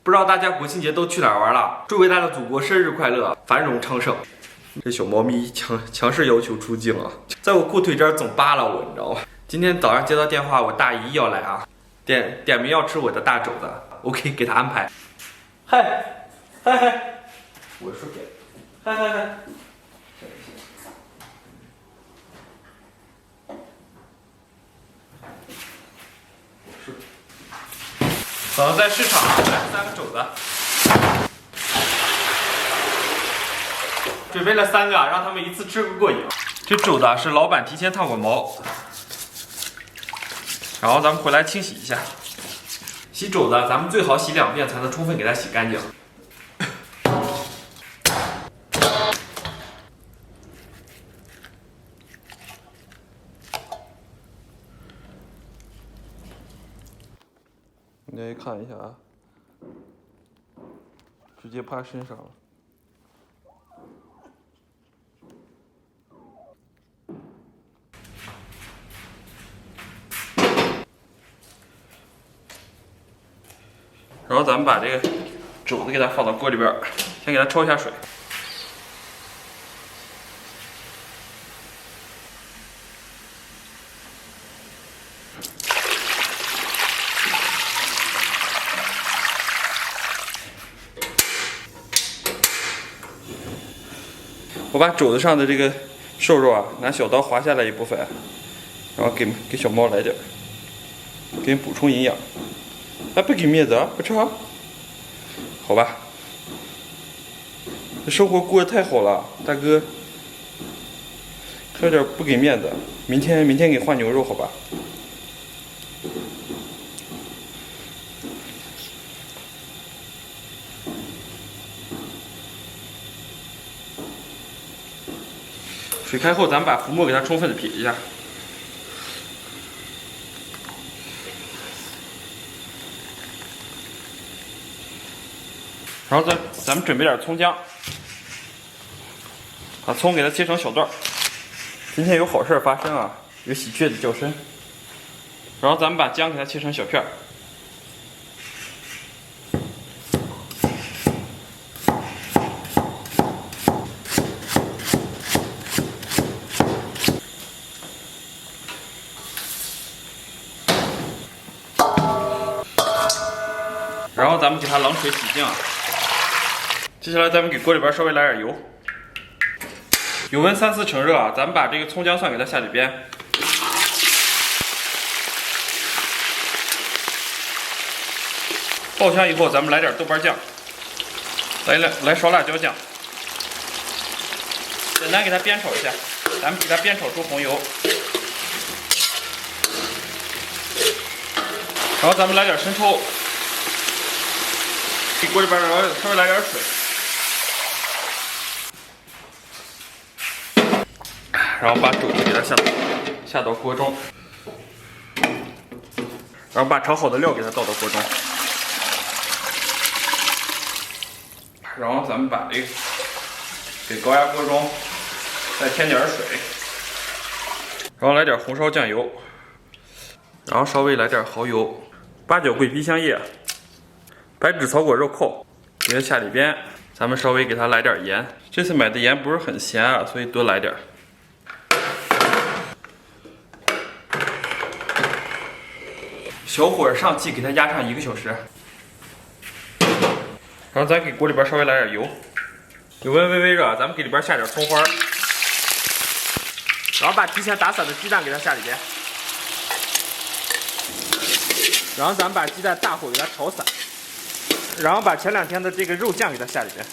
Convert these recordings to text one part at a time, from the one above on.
不知道大家国庆节都去哪儿玩了？祝伟大的祖国生日快乐，繁荣昌盛。这小猫咪强势要求出镜啊，在我裤腿这儿总扒拉我，你知道吗？今天早上接到电话，我大姨要来啊，点名要吃我的大肘子，我可以给她安排。嗨，我说点，嗨。早上在市场买3个肘子，准备了3个，让他们一次吃个过瘾。这肘子是老板提前烫过毛，然后咱们回来清洗一下。洗肘子，咱们最好洗2遍才能充分给它洗干净。你再看一下啊，直接趴身上了。然后咱们把这个肘子给它放到锅里边，先给它焯一下水。我把肘子上的这个瘦肉啊，拿小刀划下来一部分，然后给小猫来点，给补充营养。啊，不给面子啊，不吃啊？好吧，这生活过得太好了，大哥，还有点不给面子。明天给换牛肉，好吧？水开后，咱们把浮沫给它充分的撇一下。然后咱们准备点葱姜，把葱给它切成小段。今天有好事发生啊，有喜鹊的叫声。然后咱们把姜给它切成小片。然后咱们给它冷水洗净。接下来咱们给锅里边稍微来点油，油温3、4成热啊，咱们把这个葱姜蒜给它下里边。爆香以后，咱们来点豆瓣酱，来勺辣椒酱，简单给它煸炒一下，咱们给它煸炒出红油。然后咱们来点生抽。给锅里边稍微来点水，然后把肘子给它下到锅中，然后把炒好的料给它倒到锅中，然后咱们把这个给高压锅中再添点水，然后来点红烧酱油，然后稍微来点蚝油、八角、桂皮、香叶。白芷、草果、肉蔻给它下里边，咱们稍微给它来点盐。这次买的盐不是很咸啊，所以多来点。小火上气，给它压上1个小时。然后咱给锅里边稍微来点油，油温微热，咱们给里边下点葱花，然后把提前打散的鸡蛋给它下里边，然后咱们把鸡蛋大火给它炒散。然后把前2天的这个肉酱给它下里边，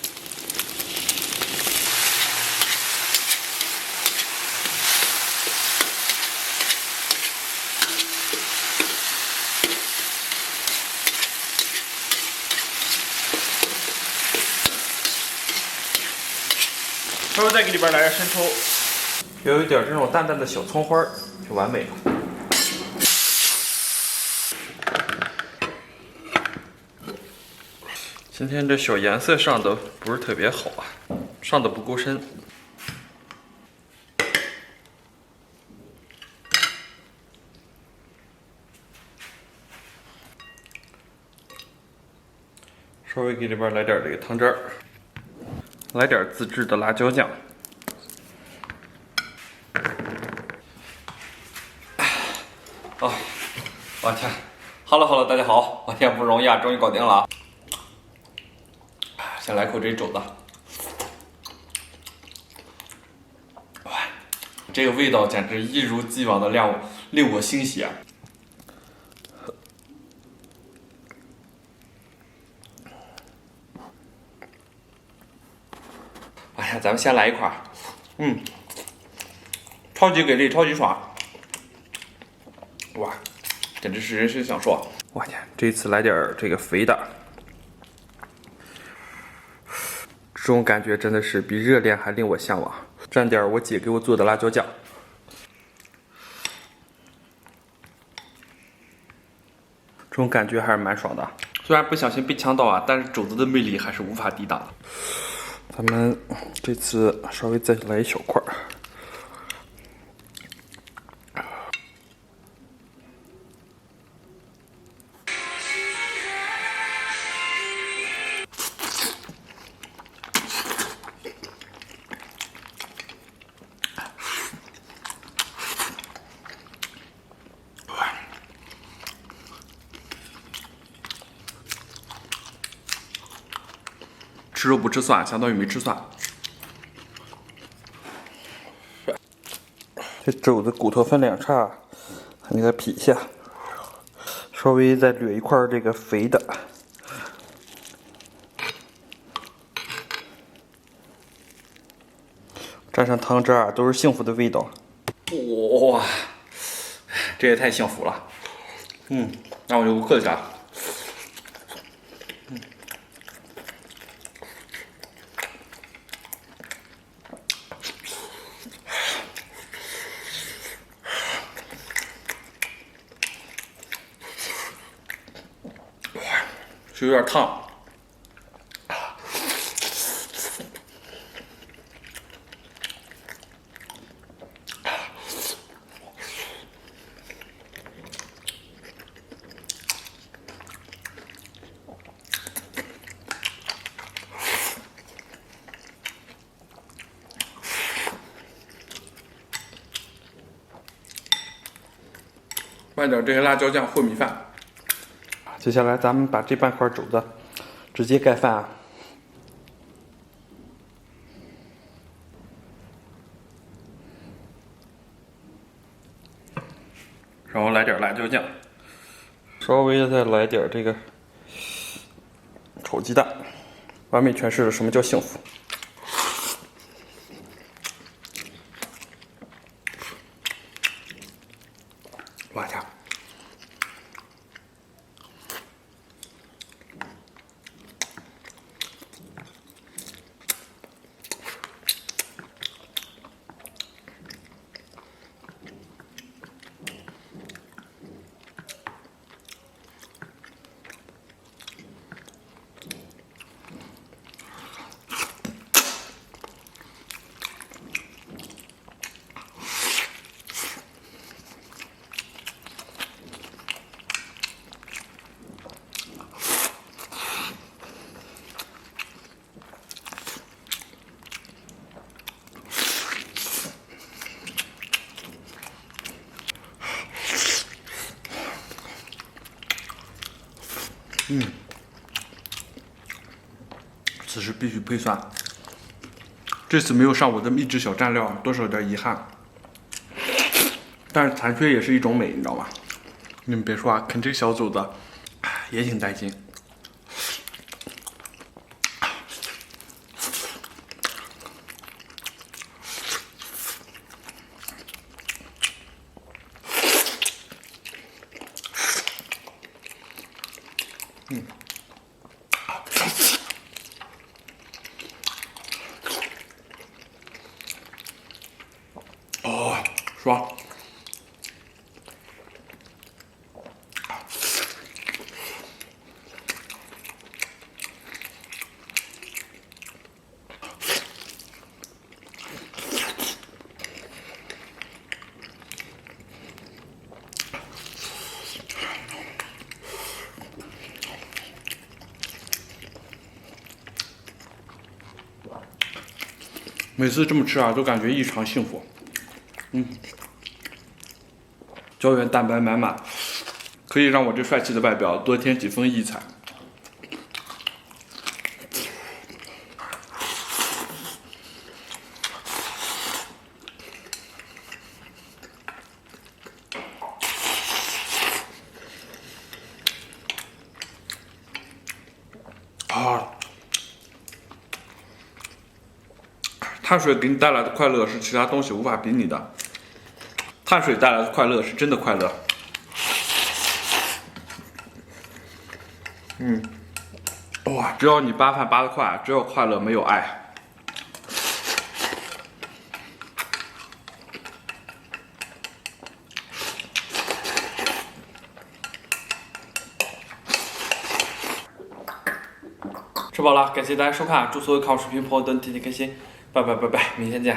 稍微再给里边来点生抽，有一点这种淡淡的小葱花就完美了。今天这小颜色上的不是特别好啊，上的不够深。稍微给里边来点这个汤汁儿，来点自制的辣椒酱。哦，我天！好了，大家好，我天不容易啊，终于搞定了。先来口这肘子，哇，这个味道简直一如既往的令我欣喜啊！哎呀，咱们先来一块，超级给力，超级爽，哇，简直是人生享受！我天，这次来点这个肥的，这种感觉真的是比热恋还令我向往。蘸点我姐给我做的辣椒酱，这种感觉还是蛮爽的。虽然不小心被呛到啊，但是肘子的魅力还是无法抵挡的。咱们这次稍微再来一小块儿。吃肉不吃蒜，相当于没吃蒜。这肘子骨头分两叉，给它劈一下，稍微再捋一块这个肥的，蘸上汤汁啊，都是幸福的味道。哇，这也太幸福了。那我就客气了。是有点烫，拌点这个辣椒酱和米饭。接下来咱们把这半块肘子直接盖饭啊，然后来点辣椒酱，稍微再来点这个炒鸡蛋，完美诠释了什么叫幸福。我天！此时必须配蒜。这次没有上我的秘制小蘸料，多少有点遗憾。但是残缺也是一种美，你知道吗？你们别说啊，啃这个小肘子也挺带劲。哦，爽！每次这么吃啊，都感觉异常幸福。胶原蛋白满满，可以让我这帅气的外表多添几分异彩。碳水给你带来的快乐是其他东西无法比拟的，碳水带来的快乐是真的快乐。哇，只要你扒饭扒得快，只有快乐没有爱。吃饱了，感谢大家收看，祝所有看我视频朋友都天天开心，拜拜，明天见。